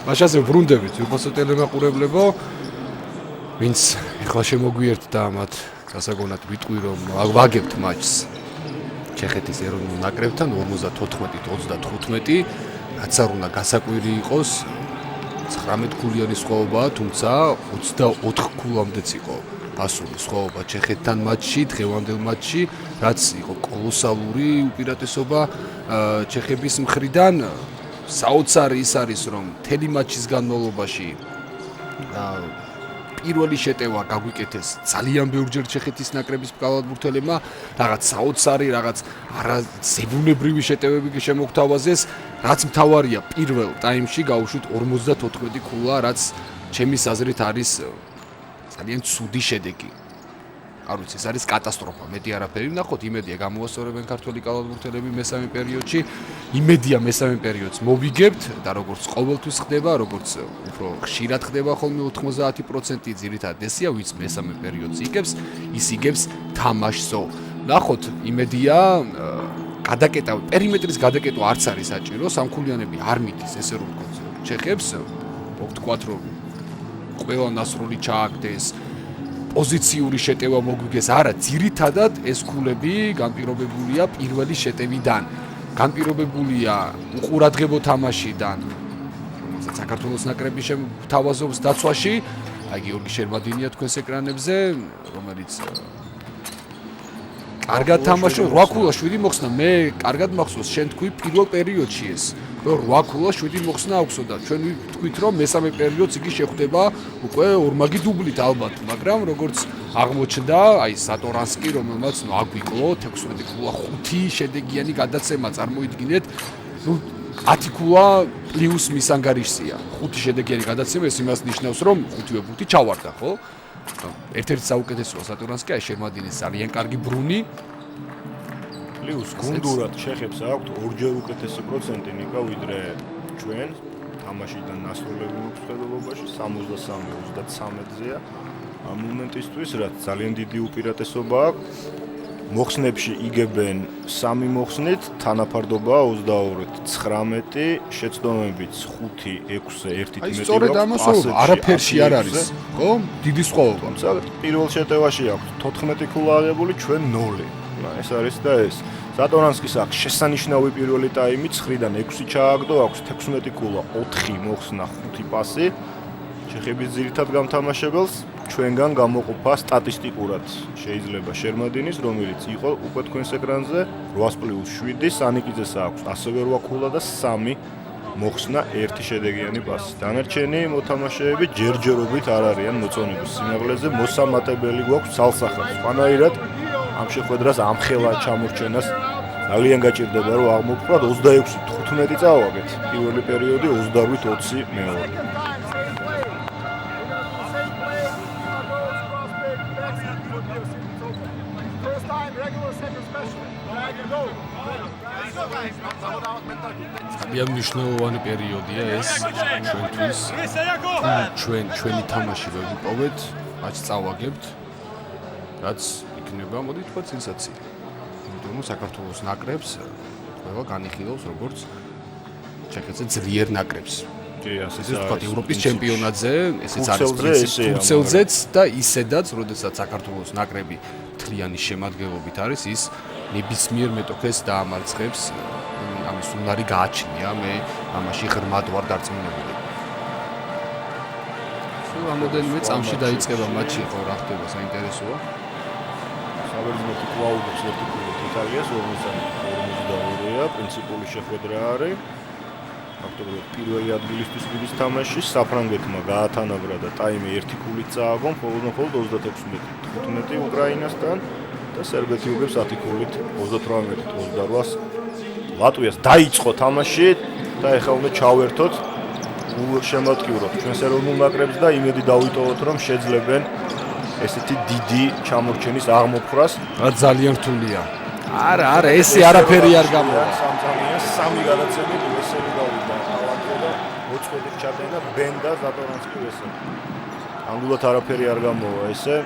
მაშასე ვრუნდებით ვიხოსო ტელემაყურებლებო ვინც ეხლა შემოგვიერთდა მათ გასაგონად ვიტყვი რომ ვაგებთ მატჩს ჩეხეთის ეროვნულ ნაკრებთან 54-35 რაც არ უნდა გასაკვირი იყოს 19 გულიანი სხვაობაა თუმცა 24 გულამდეც იყო გასული სხვაობა ჩეხეთთან მატჩში დღევანდელ მატჩში რაც იყო კოლოსალური უპირატესობა ჩეხების მხრიდან საოცარი ის არის რომ მთელი მატჩის განმავლობაში პირველი შეტევა გაგვიკეთეს ძალიან ბევრჯერ ჩეხეთის ნაკრების კალათბურთელებმა რაღაც საოცარი რაღაც არაზებუნებრივი შეტევები შემოგთავაზეს რაც მთავარია პირველ ტაიმში გავუშვით 54 ქულა რაც ჩემის აზრით არის ძალიან ცუდი შედეგი არ ვიცი ეს არის კატასტროფა მეტი არაფერი ვნახოთ იმედია გამოასწორებენ ქართველი კალათბურთელები მესამე პერიოდში იმედია მესამე პერიოდს მოვიგებთ და როგორც ყოველთვის ხდება როგორც უფრო ხშირად ხდება ხოლმე 90% ძირითადად ესია ვინც მესამე პერიოდს იგებს ის იგებს თამაშსო ვნახოთ იმედია გადაკეტა პერიმეტრის გადაკეტვა არც არის საჭირო სამქულიანები არ მიდის ესე რომ ვთქვათ ჩეხებს მოგთქვათ რომ ყველა ნასროლი ჩააგდეს პოზიციური შეტევა მოგვიგეს არა ძირითადად ეს ქულები განპირობებულია პირველი შეტევიდან განპირობებულია უყურადღებო თამაშიდან რომელსაც საქართველოს ნაკრები შემთავაზობს დაცვაში აი გიორგი შერმადინია თქვენს ეკრანებზე რომელიც კარგად თამაშო 8 ქულა 7 მოხსნა მე კარგად მახსოვს შენ თქვი პირველ პერიოდში ეს 8 ქულა 7 მოხსნა აქვსო და ჩვენ ვთქვით რომ მესამე პერიოდს იგი შეხვდება უკვე ორმაგი დუბლით ალბათ მაგრამ როგორც აღმოჩნდა აი სატორანსკი რომელმაც აგვიკლო 16 ქულა 5 შედეგიანი გადაცემა წარმოიდგინეთ 10 ქულა პლუს მის ანგარიშია 5 შედეგიანი გადაცემა ეს იმას ნიშნავს რომ 5-ვე ბურთი ჩავარდა ხო ერთ-ერთი საუკეთესოა სატორანსკი აი შერმადინის ძალიან კარგი ბრუნი პლუს გუნდურად ჩეხებს აქვთ ორჯერ უკეთესი პროცენტი ნიკა ვიდრე ჩვენ თამაშიდან ნასროლები მოგვს ხელობაში 63-33-ზეა ამ მომენტისთვის რაც ძალიან დიდი უპირატესობა აქვს მოხსნებში იგებენ 3 მოხსნით თანაფარდობაა 22-19 შეცდომებიც 5-6-ზე 1-ით მეტი სწორედ ამასო არაფერში არ არის ხო დიდი სხვაობა თუმცა პირველ შეტევაში აქვს 14 ქულა აღებული ჩვენ 0 ეს არის და ეს სატორანსკის აქვს შესანიშნავი პირველი ტაიმი 9-დან 6 ჩააგდო აქვს 16 ქულა 4 მოხსნა 5 პასი ჩეხების ძირითად გამთამაშებელს ჩვენგან გამოყოფა სტატისტიკურად შეიძლება შერმადინის რომელიც იყო უკვე თქვენს ეკრანზე 8+7 სანიკიძეს აქვს ასევე 8 ქულა და 3 მოხსნა 1 შედეგიანი პასი დანარჩენი მოთამაშეები ჯერჯერობით არ არიან მოწონების სიმაღლეზე მოსამატებელი გვაქვს ცალსახად სხვანაირად ამ შეხვედრას ამხელა ჩამორჩენას ძალიან გაჭირდება რომ აღმოფხვრათ 26-15 წავაგეთ პირველი პერიოდი 28-20 მეორე ძალიან მნიშვნელოვანი პერიოდია ეს ჩვენთვის ჩვენი თამაში ვერ ვიპოვეთ რაც წავაგებთ რაც იქნება მოდი თქვა სენსაცია იმიტომ რომ საქართველოს ნაკრებს ყველა განიხილავს როგორც ჩეხეთზე ძლიერ ნაკრებს კი ასე თქვა ევროპის ჩემპიონატზე ესეც არის თურქეთზეც და ისედაც როდესაც საქართველოს ნაკრები მთლიანი შემადგენლობით არის ის ნებისმიერ მეტოქეს დაამარცხებს ამის უნარი გააჩნია მე ამაში ღრმად ვარ დარწმუნებული სულ რამოდენიმე წამში დაიწყება მატჩი ხო რა ხდება საინტერესოა საბერძნეთი კლაუდებს ერთი ქულით იტალიას 52-ია პრინციპული შეხვედრა არის ფაქტობრივად პირველი ადგილისთვის გიდის თამაში საფრანგეთმა გაათანაბრა და ტაიმი ერთი ქულით წააგო მხოლოდ 36-15 უკრაინასთან და სერბეთი უგებს 10 ქულით 38-28 ლატვიას დაიწყო თამაში და ეხლა უნდა ჩავერთოთ შემატკივროთ ჩვენს ეროვნულ ნაკრებს და იმედი დავიტოვოთ რომ შეძლებენ ესეთი დიდი ჩამორჩენის აღმოფხვრას ძალიან რთულია არა ესე არაფერი არ გამოვა სამწამია 3 გადაცემით ვესელი გავიდა ალანკო და მოწყვეტით ჩატენა ბენ და ზატორანსკი ვესელი ანგულად არაფერი არ გამოვა ესე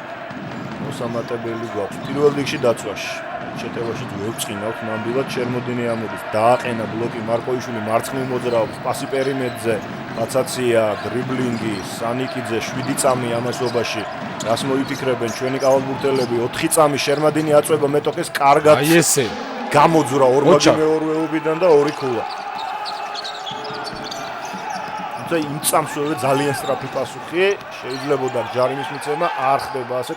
მოსამატებელი გვაქვს. პირველ რიგში დაწვაში. შეტევაში ვევწყინავთ ნამდვილად შერმოდინი ამოდის. დააყენა ბლოკი მარკოიშვილი მარცხნივ მოძრაობს, პასი პერიმეტრზე, პაცაცია, დრიბლინგი, სანიკიძე 7 წამი ამასობაში. რას მოიფიქრებენ ჩვენი კალათბურთელები? 4 წამი შერმადინი აწვება მეტოქეს კარგად. აი ესე. გამოძურა ორმაგი მეორვეობიდან და 2 ქულა. და იმ წამსვე ძალიან სწრაფი პასუხი შეიძლებოდა ჯარიმის მიცემა არ ხდება ასე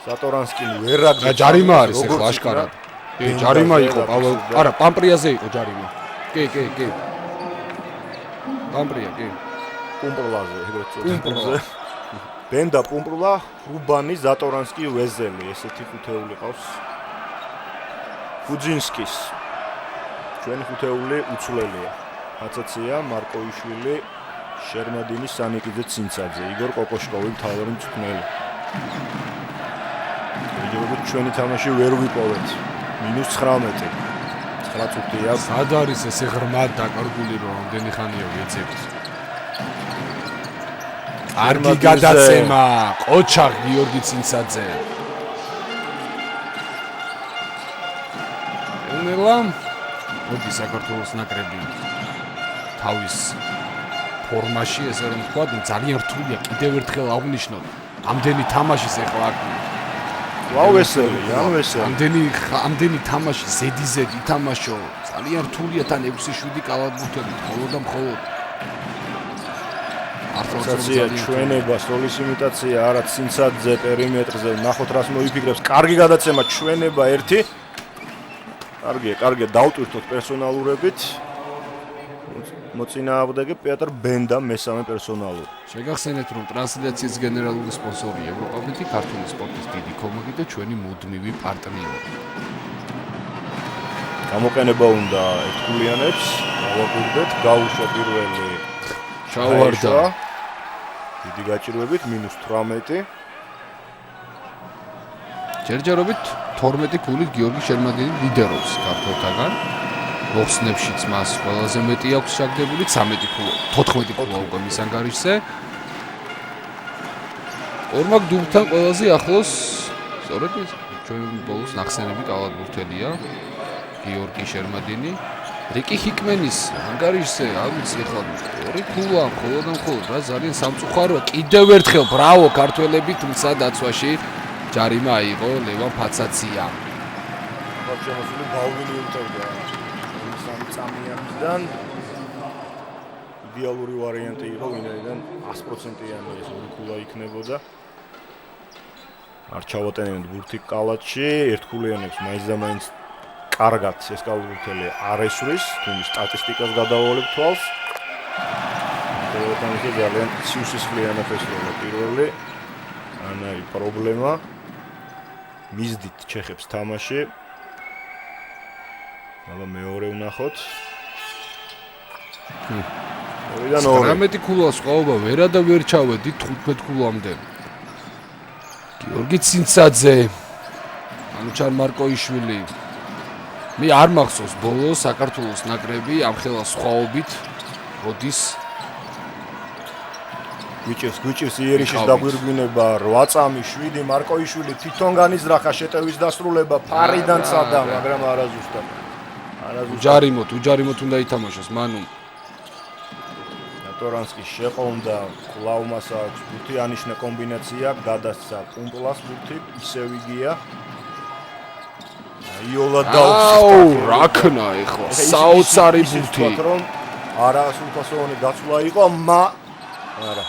სატორანსკინი ვერ აგზავნა ჯარიმა არის ახლა აშკარად კი ჯარიმა იყო პავლე არა პამპრიაზე იყო ჯარიმა კი პამპრია კი პუმპრლაზე ეგრეთ წოდებული ბენდა პუმპრლა რუბანი ზატორანსკი ვეზელი ესეთი ხუთეული ყავს ფუძინსკის ჩვენი ხუთეული უცვლელია აცაცია მარკოიშვილი შერმადინი სანიკიძე ცინცაძე იგორ კოკოშკოვი მთავარი მწვრთნელი ვიდეოებით ჩვენი თამაში ვერ ვიპოვეთ -19 9 წუთია სად არის ესე ღრმა დაკარგული რომ ამდენი ხანია ვეცებთ კარგი გადაცემა ყოჩაღ გიორგი ცინცაძე ნელა მოდი საქართველოს ნაკრები თავის ფორმაში ესე რომ თქვა ძალიან რთულია კიდევ ერთხელ აღნიშნოთ ამდენი თამაშის ახლა აქ ვაუ ესელი ამდენი თამაში ზედი ითამაშო ძალიან რთულია თან 6-7 კალათბურთელი მხოლოდ აცაცია ჩვენება სოლის იმიტაცია არა ცინცაძე პერიმეტრზე ნახოთ რას მოიფიქრებს კარგი გადაცემა ჩვენება 1 კარგია დავტვირთოთ პერსონალურებით მოწინააღმდეგე პეტრ ბენდა მესამე პერსონალური. შეგახსენეთ რომ ტრანსლაციის გენერალური სპონსორი ევროპაბეთი, ქართული სპორტის დიდი კომიტეტი და ჩვენი მუდმივი პარტნიორი. გამოყენება უნდა ერთგულიანებს, ავაგვირდეთ, გაუშვა პირველი ჩავარდა. დიდი გაჭირვებით -18. ჯერჯერობით 12 ქულით გიორგი შერმადინი ლიდერობს ქართველთაგან. მოხსნებშიც მას ყველაზე მეტი აქვს შაგდებული 13 ქულა 14 ქულა უკვე მის ანგარიშზე ორმაგ დუბთან ყველაზე ახლოს სწორედ ეს ჩვენ ბოლოს ნახსენები კალათბურთელია გიორგი შერმადინი რიკი ჰიკმენის ანგარიშზე არ ვიცი ახლა 2 ქულა მხოლოდ რა ძალიან სამწუხაროა კიდევ ერთხელ ბრავო ქართველები თუმცა დაცვაში ჯარიმა აიღო ლევან ფაცაციამ მოჩემოსული ბაუვინი უტევდა წამიანიდან იდეალური ვარიანტი იყო ვინაიდან 100%-იანი ეს 2 ქულა იქნებოდა არ ჩავატენებთ ბურთი კალათში ერთქულიანებს მაინც კარგად ეს კალათბურთელი არ ესვრის თუმცა სტატისტიკას გადავავალებ თვალს ეს ძალიან სიუსისხლიანი ფესვია პირველი ანაი პრობლემა მისდით ჩეხებს თამაში აბა მეორე ვნახოთ. 19 ქულას ყაობა ვერა და ვერ ჩავედი 15 ქულამდე. გიორგი ცინცაძე, ანუჩარ მარკოიშვილი. მე არ მახსოვს ბოლოს საქართველოს ნაკრები ამ ხელა სხვაობით როდის გვიჭირს იერიშის დაგვირგვინება 8 წამი 7 მარკოიშვილი თვითონ განიზრახა შეტევის დასრულება ფარიდან წადა მაგრამ არაზუსტად უჯარიმოთ უნდა ითამაშოს მანუ ტორანსკი შეყონდა კლაუმას აქვს ბურთი ანიშნა კომბინაცია გადასცა პუმპლას ბურთი ისევ იგია იოლა დაუ რაკნა ეხლა საოცარი ბურთი რომ არა სულფასოვანი გაცვლა იყო არა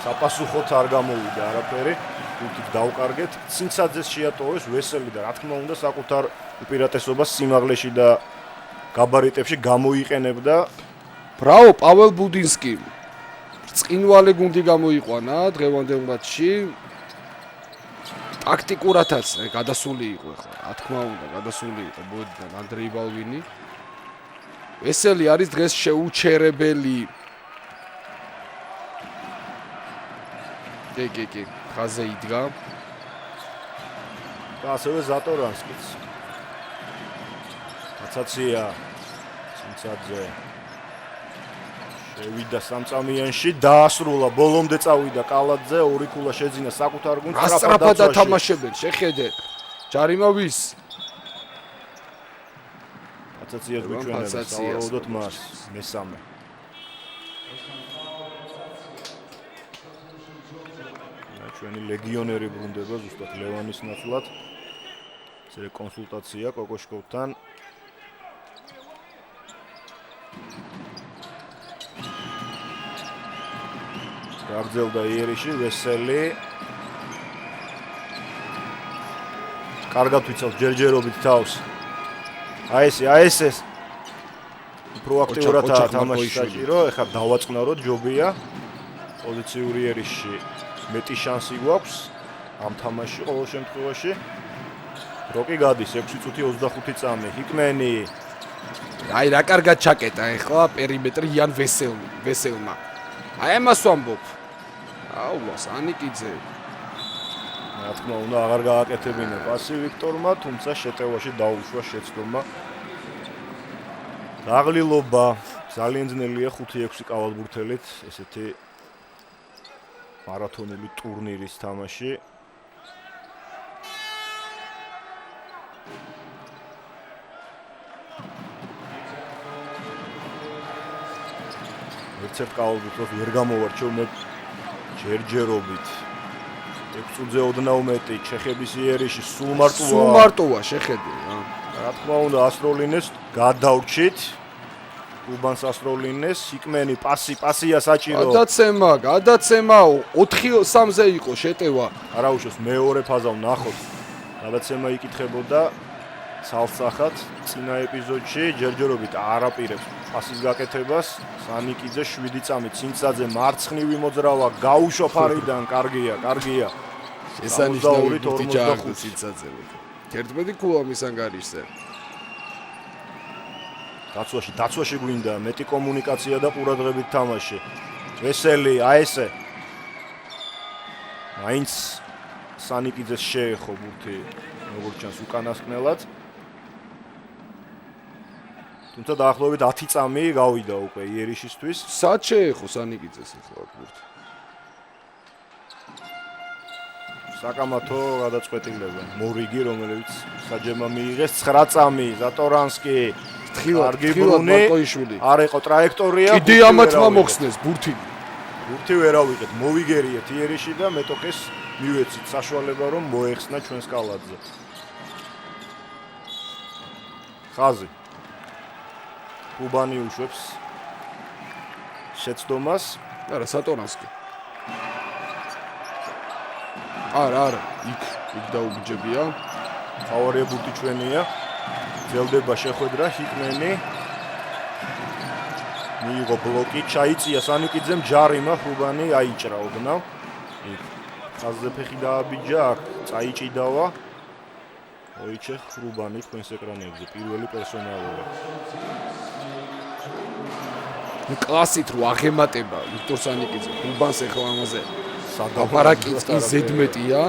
საპასუხოდ არ გამოვიდა არაფერი ბურთი დაუკარგეთ ცინცაძეს შეატოვეს ვესელი და რა თქმა უნდა საკუთარ უპირატესობას სიმაღლეში და გაბარიტებში გამოიყენებდა ბრავო პაվել ბუდინსკი წინვალე გუნდი გამოიყვანა დღევანდელ მატჩში ტაქტიკურათაც გადასული იყო ახლა რა თქმა უნდა გადასული იყო ბოდიდან ანდრეი ბალვინი ვესელი არის დღეს შეუჩერებელი კი ხაზე იდგა და ასევე ზატორანსკიც აცაცია ცინცაძე შევიდა სამწამიანში, დაასრულა, ბოლომდე წავიდა კალაძე, ორი ქულა შეძინა საკუთარ გუნდს, ასტრაფად ათამაშებენ, შეხედე. ჯარიმა ვის? ფაცაციას გვიჩვენებს, სავარაუდოდ მას მესამე. ჩვენი ლეგიონერი ბრუნდება ზუსტად ლევანის ნაცვლად. ეს კონსულტაცია კოკოშკოვთან. გაგრძელდა იერიში, ვესელი. კარგად ვიცავს ჯერჯერობით თავს. აი ეს. პროაქტიურად თამაში საჭირო, ეხლა დავაწყნაროთ ჯობია. პოზიციური იერიში მეტი შანსი გვაქვს ამ თამაშში ყოველ შემთხვევაში. როკი გადის 6 წუთი 25 წამი. ჰიკმენი. აი რა კარგად ჩაკეტა ეხლა პერიმეტრი იან ვესელმა. აი ამას ვამბობ. აულა სანიკიძე. რა თქმა უნდა აღარ გააკეთებინა პასი ვიქტორმა, თუმცა შეტევაში დაუშვა შეცდომა. დაღლილობა ძალიან ძნელია 5-6 კალათბურთელით ესეთი მარათონული ტურნირის თამაში. ერთ კალათბურთს ვერ გამოვარჩევ მე ჯერჯერობით. 6 წუთზე ოდნავ მეტი ჩეხების იერიში სულ მარტოა შეხედე რა. რა თქმა უნდა ასროლინეს გადავრჩით. უბანს ასროლინეს, ჰიკმენი პასია საჭირო. გადაცემა 4-3-ზე იყო შეტევა. არა უშავს მეორე ფაზა ვნახოთ. გადაცემა იკითხებოდა ცალსახად წინა ეპიზოდში ჯერჯერობით არაპირებს პასის გაკეთებას. სანიკიძე 7 წამი ცინცაძე მარცხნივი მოძრავა გაუშვა ფარიდან, კარგია. შესანიშნავი თვითი ჯაყდა ცინცაძე. 11 ქულა მის ანგარიშზე. დაცვაში გვინდა მეტი კომუნიკაცია და ყურადღებით თამაში. ვესელი, აი ესე. მაინც სანიკიძეს შეეხო ბურთი, როგორც ჩანს უკანასკნელად. თუმცა დაახლოებით 10 წამი გავიდა უკვე იერიშისთვის. სად შეეხო სანიკიძეს ახლა ბურთი? საკამათო გადაწყვეტილება. მორიგი, რომელიც საჯემა მიიღეს 9 წამი, ზატორანსკი. კარგი ბრუნი. არ იყო ტრაექტორია. კიდე ამათმა მოხსნეს ბურთი. ბურთი ვერ ავიღეთ, მოვიგერიეთ იერიში და მეტოქეს მივეცით საშუალება რომ მოეხსნა ჩვენს კალათზე. ხაზი. უბანი უშვებს შეცდომას. არა, სატორანსკი. არა, იქ დაუბიჯებია. ფავორია ბურთი ჩვენია. ძელდება შეხვედრა ჰიკმენი. მიიღო ბლოკი, ჩაიწია სანიკიძემ ჯარიმა, ხუბანი აიჭრა ოდნავ. იქ ხაზზე ფეხი დააბიჯა, აქ წაიჭიდავა. ოიჩე ხუბანი თქვენს ეკრანებზე პირველი პერსონალია. კლასით რო აღემატება ვიქტორ სანიკიძე ხუბანს ეხლა ამაზე. ლაპარაკი ზედმეტია.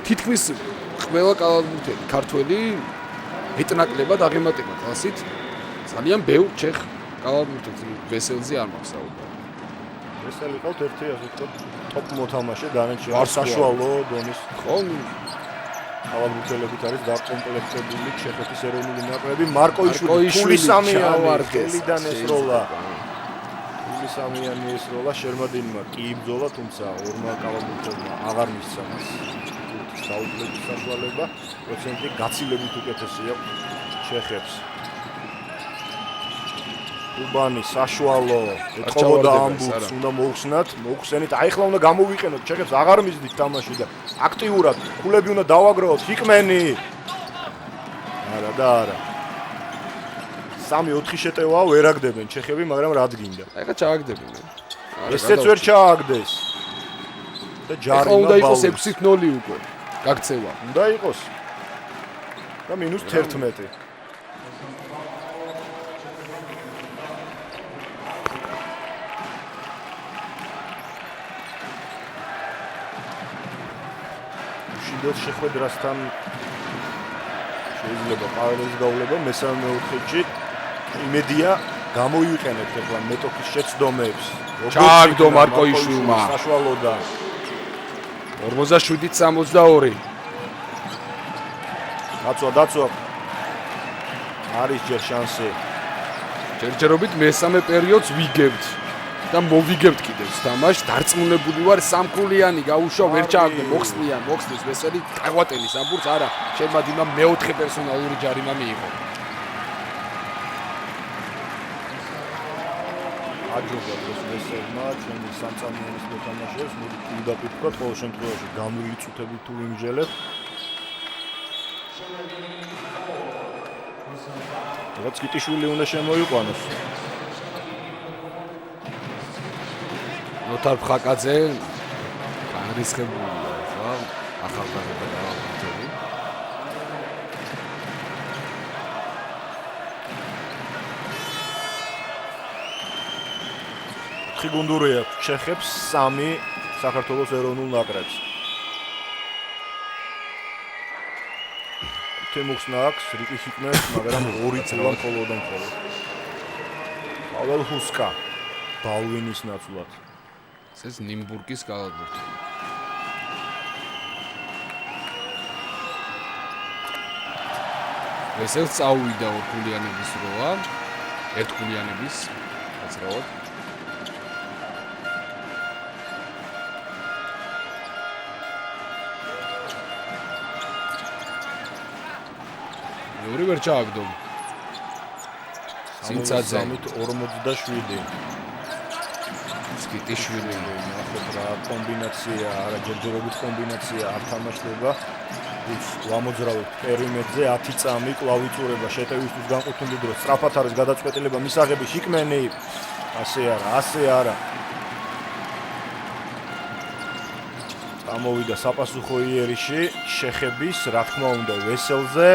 თითქმის ყველა კალათბურთელი ქართველი ეტნაკლებად აღემატება კლასით. ძალიან ბევრ ჩეხ კალათბურთელს ვესელზე არ მაქვს საუბარი. ვესელი ყავთ ერთი ასე ვთქვათ ტოპ მოთამაშე დანარჩენი საშუალო დონის. ხო, კალათბურთელებით არის დაკომპლექტებული ჩეხეთის ეროვნული ნაკრები. მარკოიშვილი თულისამიანი ესროლა. თულისამიანი ესროლა შერმადინმა კი იბრძოლა, თუმცა ორმა კალათბურთელმა აღარ მისცა მას. საუბრების საშუალება პროცენტი გაცილებით უკეთესია ჩეხებს. უბანი საშუალო ეთყობოდა ამ ბურთს უნდა მოუხსნათ, მოუხსენით. აი ხლა უნდა გამოვიყენოთ ჩეხებს, აღარ მისდით თამაში და აქტიურად ქულები უნდა დავაგროვოთ. ჰიკმენი. არა. 3-4 შეტევაა ვერ აგდებენ ჩეხები, მაგრამ რა დგინდა. ეხლა ჩააგდებენ. ესეც ვერ ჩააგდეს. და ჯარიმა უნდა იყოს 6-0 უკვე. გაქცევა. უნდა იყოს. და -11. უშინდელ შეხვედრასთან შეიძლება პარალელს გავლება მესამე მეოთხედში. იმედია გამოიყენებთ ახლა მეტოქის შეცდომებს. ჩააგდო მარკოიშვილმა. საშუალოდან 47-62. დაცვა. არის ჯერ შანსი. ჯერჯერობით მესამე პერიოდს ვიგებთ და მოვიგებთ კიდევ თამაშს. დარწმუნებული ვარ სამკულიანი გაუშვა ვერ ჩააგდო მოხსნის ვესელი გაღვატენის ამბურს არა. შემადინა მეოთხე პერსონალური ჯარიმა მიიღო. აჯობა ეს ვესელმა ჩვენი სამწამიანის მოთამაშეებს უნდა ვთქვათ ყოველ შემთხვევაში გამილიწუთებით თუ ვიმჟელებ. რაც კიტიშვილი უნდა შემოიყვანოს. ნოთარ ფხაკაძე განრისხებულია ხო? ახალგაზრდა დაავადებული. ხიგუნდური აქვს ჩეხებს 3 საქართველოს ეროვნულ ნაკრებს. თემუხსნა აქვს რიკი ჰიკმეს, მაგრამ 2 წევა მხოლოდ. პაվել ჰუსკა ბალვინის ნაცვლად. ეს ნიმბურგის კალათბურთი. ვესელს წაუვიდა ორგულიანების როა, ერთგულიანების აცრავად. ორი ვერ ჩააგდო. სინცაძე 47. სკიტიშვილი ნახოთ რა კომბინაცია, არა ჯერჯერობით კომბინაცია არ თამაშდება. ვამოძრავებთ პერიმეტრზე 10 წამი კლავიწურება შეტევისთვის განყოფილი დრო. სწრაფად არის გადაწყვეტილება მისაღები ჰიკმენი. ასე არა. წამოვიდა საპასუხო იერიში შეხების, რა თქმა უნდა, ვესელზე.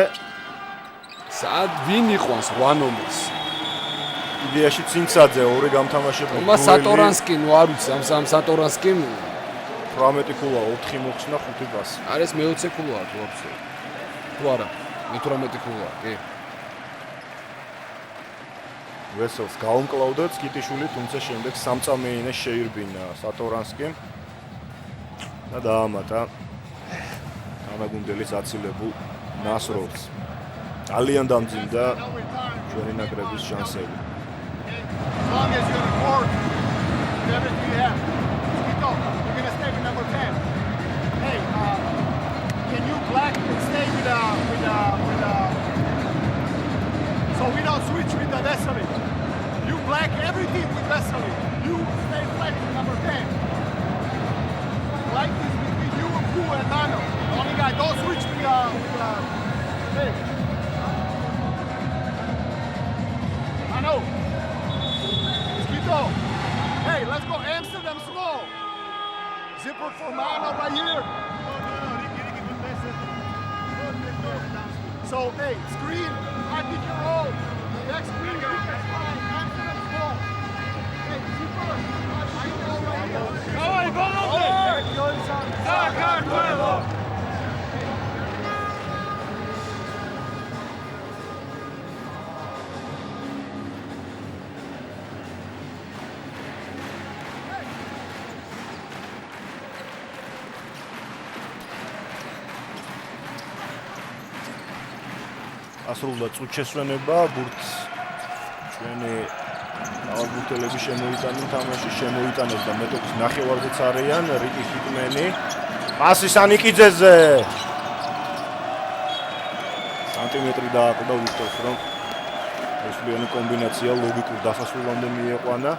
სად ვინ იყვანს 8 ნომერს? იდეაში ცინცაძე ორი გამთამაშებული. თომა სატორანსკი ნუ არ ვიცი ამ სატორანსკი 18 ქულა 4 მოხსნა 5 პასი. არის მე-20 ქულაა თუ აბსოლუტურად. თუ არა, მე-18 ქულაა, კი. ვესელს გაუმკლავდა სკიტიშვილი, თუმცა შემდეგ სამწამეინე შეირბინა სატორანსკიმ და დაამატა თანაგუნდელის აცილებულ ნასროვს. ძალიან დამძიმდა ჩვენი ნაკრების შანსები. As long as you report everything you have. Skito, you're going to stay with number 10. Hey, can you black and stay so we don't switch with the Vesely. You black everything with Vesely. You stay black with number 10. Like this between you and Pooh and Mano. The only guy, don't switch with hey. I know. Hey, let's go Amsterdam slow. Zipper for Mano right here. So, hey, screen, I pick your roll. Next screen, Amsterdam slow. Hey, zipper, I pick your roll right here. Давай, Volvo! ასრულდა წუთშესვენება, ბურთს ჩვენი ალბურთელები შემოიტანენ თამაში, შემოიტანეს და მეტოქის ნახევარზეც არიან რიკი ჰიკმენი. პასი სანიკიძეზე. სანტიმეტრი დააკვდა ვიქტორს, რომ ესლიანი კომბინაცია ლოგიკურ დასასრულამდე მიიყვანა.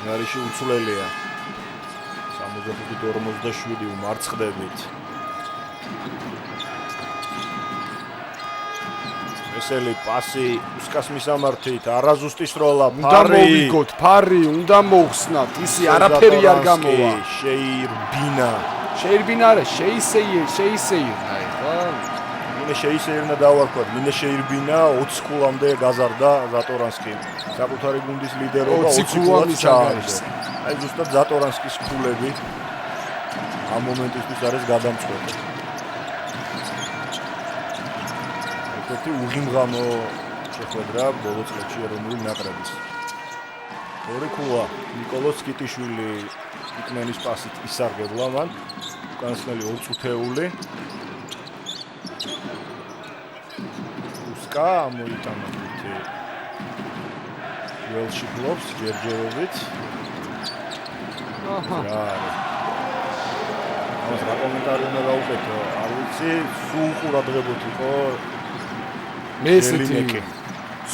ნარიში უცვლელია. 65-47 უმარცხდებით. ვესელი პასი უსკას მისამართით, არაზუსტი სროლა, ფარი. უნდა მოვიგოთ, ფარი, უნდა მოხსნათ, ისი არაფერი არ გამოვა. შეირბინა არა, შეისეირ, აი ხო? მინე შეისეირნა დავარქვათ, მინე შეირბინა 20 ქულამდე გაზარდა ზატორანსკი. საკუთარი გუნდის ლიდერობა 20 ქულად ჩაარეს. აი ზუსტად ზატორანსკის ქულები ამ მომენტისთვის არის გადამწყვეტი. ერთ-ერთი უღიმღამო შეხვედრა ბოლო წლებში ეროვნული ნაკრების. ორი ქულა ნიკოლოზ სკიტიშვილი იკმენის პასით ისარგებლა მან. უკანასკნელი 2 წუთეული. უსკა მოიტანა თითი ველში ფლობს ჯერჯერობით. აჰა. ამას რა კომენტარი უნდა გავუკეთო? არ ვიცი, სულ ყურადღებოთ იყო მე ესეთი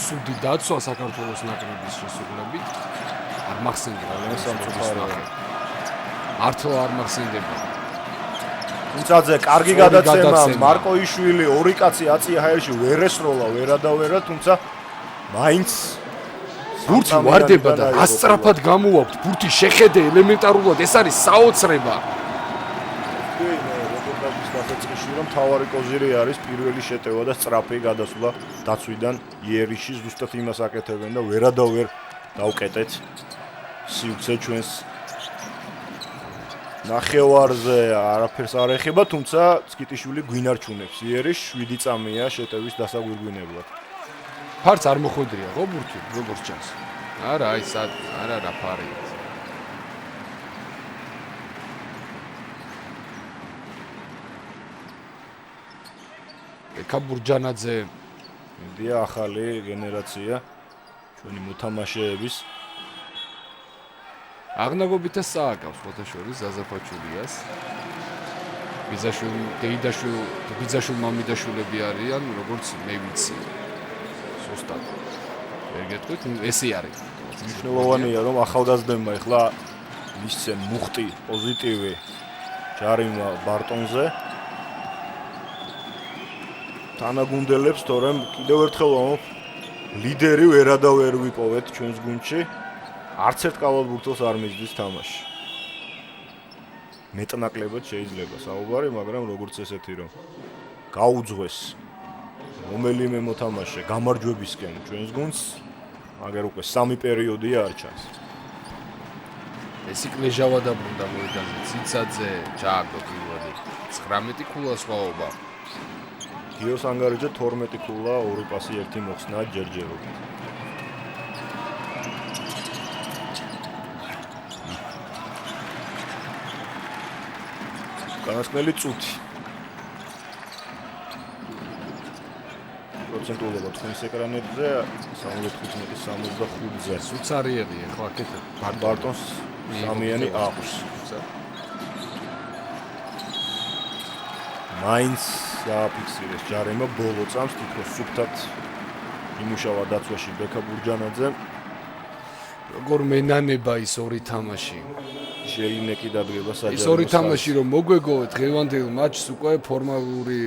სუდი დაცვა საქართველოს ნაკრების შესრულებით არ მახსენდება სამწუხაროა. მართლა არ მახსენდება. თუმცაძე კარგი გადაცემა მარკოიშვილი ორი კაცი აწია ჰაერში ვერ ესროლა ვერადავერა თუმცა მაინც ბურთი ვარდება და ასწრაფად გამოვაქვთ ბურთი შეხედე ელემენტარულად ეს არის საოცრება. დასაწყისში რომ თავარი კოზირი არის პირველი შეტევა და სწრაფი გადასვლა დაცვიდან იერიში ზუსტად იმას აკეთებენ და ვერადავერ დავკეტეთ სიუცე ჩვენს ნახევარზე არაფერს არ ეხება თუმცა სკიტიშვილი გვინარჩუნებს იერიშ 7 წამია შეტევის დასაგვირგვინებლად. ფარც არ მოხვედრია ხო ბურთი როგორც ჩანს. არა აი არა ფარია. ეკაბურჯანაძე მიდია ახალი გენერაცია ჩვენი მოთამაშეების აღნაგობითა სააკავს ფოთაშორის ზაზაფაჩულიას ბიძაშვილ მამიდაშვილები არიან როგორც მე ვიცი სუსტად ვერ გეტყვით ესე არის მნიშვნელოვანია რომ ახალგაზრდებმა ეხლა მისცენ მუხტი პოზიტივი ჯარიმა ბარტონზე თანაგუნდელებს თორემ კიდევ ერთხელ ვამბობ ლიდერი ვერადავერ ვიპოვეთ ჩვენს გუნდში არც ერთ კალათბურთელს არ მისდის თამაში მეტნაკლებად შეიძლება საუბარი მაგრამ როგორც ესეთი რომ გაუძღვეს რომელიმე მოთამაშე გამარჯვებისკენ ჩვენს გუნდს მაგერ უკვე 3 პერიოდია არ ჩანს ეს იკლეჟავა დაბრუნდა მოედანზე ციცაძე ჩააგდო პირველი 19 ქულა სხვაობა გიოს ანგარიძე 12 ქულა, 2 პასი, 1 მოხსნა ჯერჯერობით. განასკნელი წუთი. პროცენტულობა თქვენს ეკრანებზე 75-65-ზე. სუცარიელი ხო აქეთ ბარტონს სამიანი აქვს. მაინც დააფიქსირეს ჯარიმა ბოლო წამს თითქოს სუფთად იმუშავა დაცვაში ბექა ბურჯანაძე როგორ მენანება ის ორი თამაში ჟელინეკი დადგება საჯარო ის ორი თამაში რომ მოგვეგო დღევანდელ მატჩს უკვე ფორმალური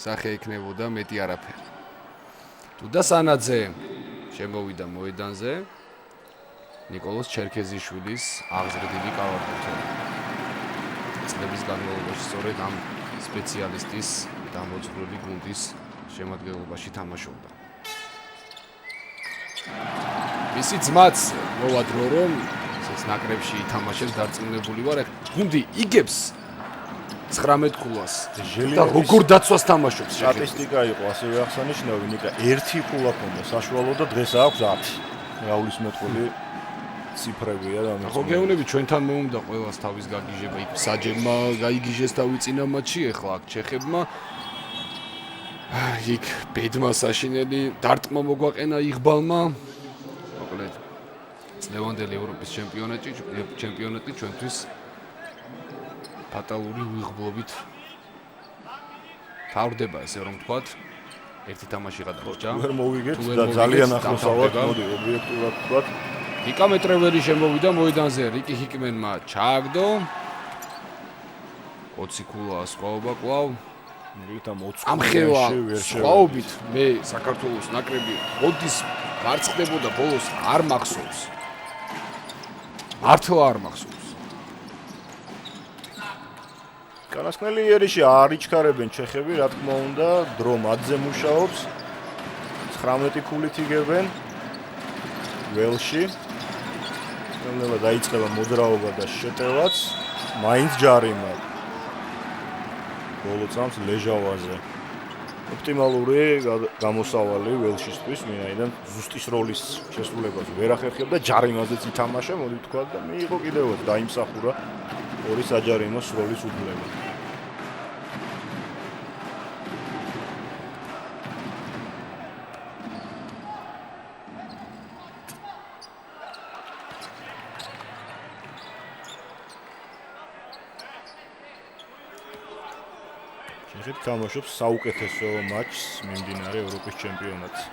სახე ექნებოდა მეტი არაფერი თუ და სანაძე შემოვიდა მოედანზე ნიკოლოზ ჩერქეზიშვილის აღზრდილი კალათბურთელი წლების განმავლობაში სწორედ ამ სპეციალისტის დამოწვრილი გუნდის შემადგენლობაში თამაშობდა. მისი ძმაც მოვა დრო რომ ეს ნაკრებში ითამაშებს დარწმუნებული ვარ, გუნდი იგებს 19 ქულას. და როგორ დაცვას თამაშობს სტატისტიკა იყო ასევე აღსანიშნავი, ნიკა 1 ქულა ქონდა საშუალო და დღეს აქვს 10. რაულის მეტყული ციფრებია და ხო გეუბნები ჩვენთან მოუნდა ყველას თავის გაგიჟება იქ საჯებმა გაიგიჟეს თავი მატჩი ეხლა აქ ჩეხებმა იქ ბედმა საშინელი დარტყმა მოგვაყენა იღბალმა მოკლედ წლევანდელი ევროპის ჩემპიონატი ჩვენთვის ფატალური უიღბლობით თავდება ესე რომ ვთქვათ ერთი თამაში გადარჩა ვერ მოვიგეთ და ძალიან ახლოს ავართ მოდი ობიექტურად ვთქვათ იკამეტრეველი შემოვიდა მოედანზე რიკი ჰიკმენმა ჩააგდო 20 ქულა სხვაობა კვლავ ამხელა სხვაობით მე საქართველოს ნაკრები ოდის მარცხდებოდა ბოლოს არ მახსოვს მართლა არ მახსოვს განასკნელი იერიში არ იჩქარებენ ჩეხები რა თქმა უნდა დრო მათზე მუშაობს 19 ქულით იგებენ ველში ნელა დაიწყება მოძრაობა და შეტევაც მაინც ჯარიმა ბოლო წამს ლეჟავაზე ოპტიმალური გამოსავალი ველშისთვის, ვინაიდან ზუსტის როლის შესრულებას ვერ ახერხებდა, ჯარიმაზეც ითამაშა, მოდი ვთქვა და მიიღო კიდევაც დაიმსახურა ორი საჯარიმო სროლის უფლება. შეხეთ თამაშობს საუკეთესო მატჩს მიმდინარე ევროპის ჩემპიონატზე.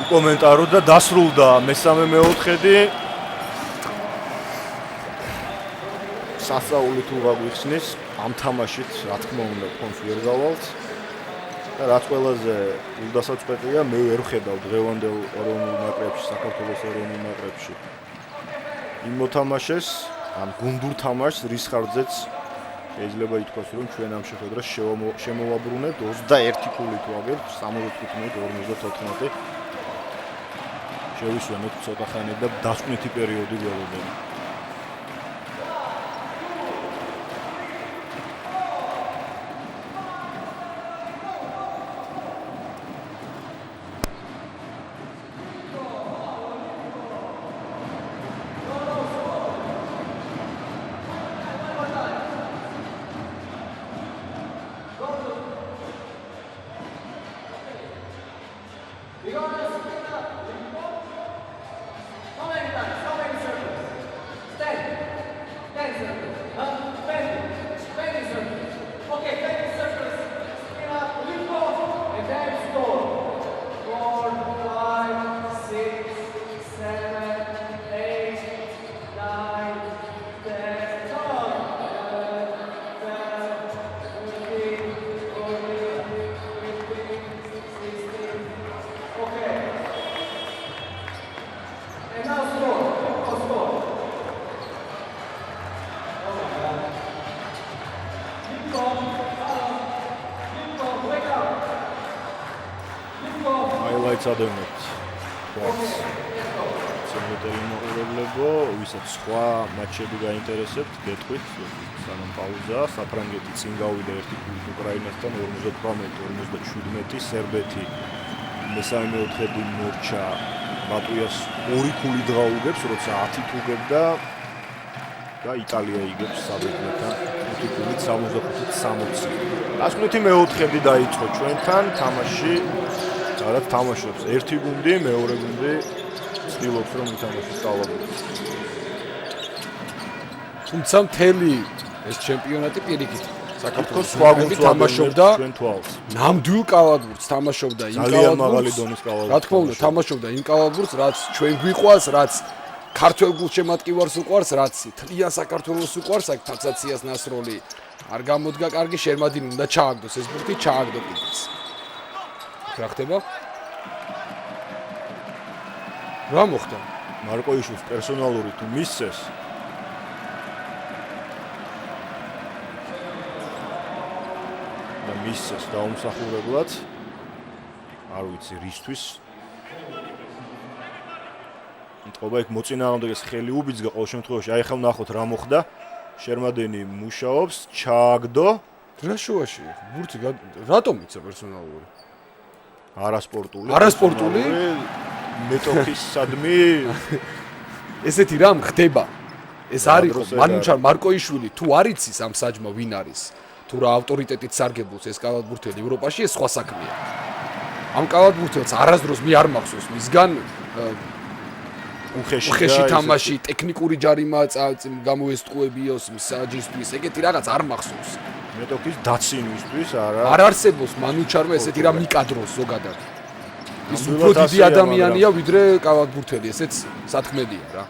კომენტარო და დასრულდა მესამე მეოთხედი. სასაული თუ გაგვიხსნის ამ თამაშით, რა თქმა უნდა, ფონს ვერ გავალთ. და რაც ყველაზე უდასაწყვეტია, მე ვერ ვხედავ დღევანდელ ეროვნულ ნაკრებში, საქართველოს ეროვნულ ნაკრებში. იმ მოთამაშეს ამ გუნდურ თამაშს რის ხარჯზეც შეიძლება ითქვას, რომ ჩვენ ამ შეხვედრას შემოვაბრუნებთ 21 ქული თუ აგებთ 75-54. შევისვენოთ ცოტა ხანი და დასკვნითი პერიოდი გველოდება. წადევნებთ. შემოწმებული მოყოლებლებო, ვისაც სხვა მატჩები გაინტერესებთ, გეტყვით, სანამ პაუზაა, საფრანგეთი წინ გავიდა 1-0 უკრაინასთან 58-57, სერბეთი მესამე მეოთხედი მორჩა ლატვიას 2 ქული დღაუგებს, როცა 10 თუგებდა და იტალია იგებს საბერძნეთთან 5 ქულით 75-60. დასკვნითი მეოთხედი დაიწყო ჩვენთან თამაში. რაც თამაშობს ერთი გუნდი, მეორე გუნდი ცდილობს რომ ითამაშოს კალაბურს. თუმცა მთელი ეს ჩემპიონატი პირიქით საქართველოს სხვა გუნდს თამაშობდა ჩვენ თვალს. ნამდვილ კალაბურს თამაშობდა იმ კალაბურს. ძალიან მაღალი დონის კალაბურს. რა თქმა უნდა, თამაშობდა იმ კალაბურს, რაც ჩვენ გვიყვარს, რაც ქართველ გულშემატკივარს უყვარს, რაც თლიან საქართველოს უყვარს, აქ თაცაციას ნასროლი არ გამოდგა კარგი, შერმადინი უნდა ჩააგდოს ეს ბურთი, ჩააგდო კიდეც. რა ხდება? რა მოხდა? მარკოიშვილს პერსონალური თუ მისცეს? და მისცეს დაუმსახურებლად. არ ვიცი რისთვის. მტყობა იქ მოწინააღმდეგეს ხელი უბიძგა ყოველ შემთხვევაში. აი ხა ვნახოთ რა მოხდა. შერმადენი მუშაობს, ჩააგდო. რა შუაში? ბურთი რატომ იცა პერსონალური? არასპორტული მეტოქისადმი ესეთი რამ ხდება. ეს არ იყო მანუჩარ მარკოიშვილი თუ არ იცის ამ საჯმა ვინ არის? თუ რა ავტორიტეტით სარგებლობს ეს კალათბურთელი ევროპაში, ეს სხვა საქმეა. ამ კალათბურთელს არასდროს მე არ მახსოვს მისგან უხეში თამაში, ტექნიკური ჯარიმა გამოესტყუებიოს საჯისთვის, ეგეთი რაღაც არ მახსოვს. მეტოქის დაცინვისთვის არ არსებობს მანუჩარმა ესეთი რამ მიკადროს ზოგადად. ის უფრო დიდი ადამიანია ვიდრე კალათბურთელი, ესეც სათქმედია რა.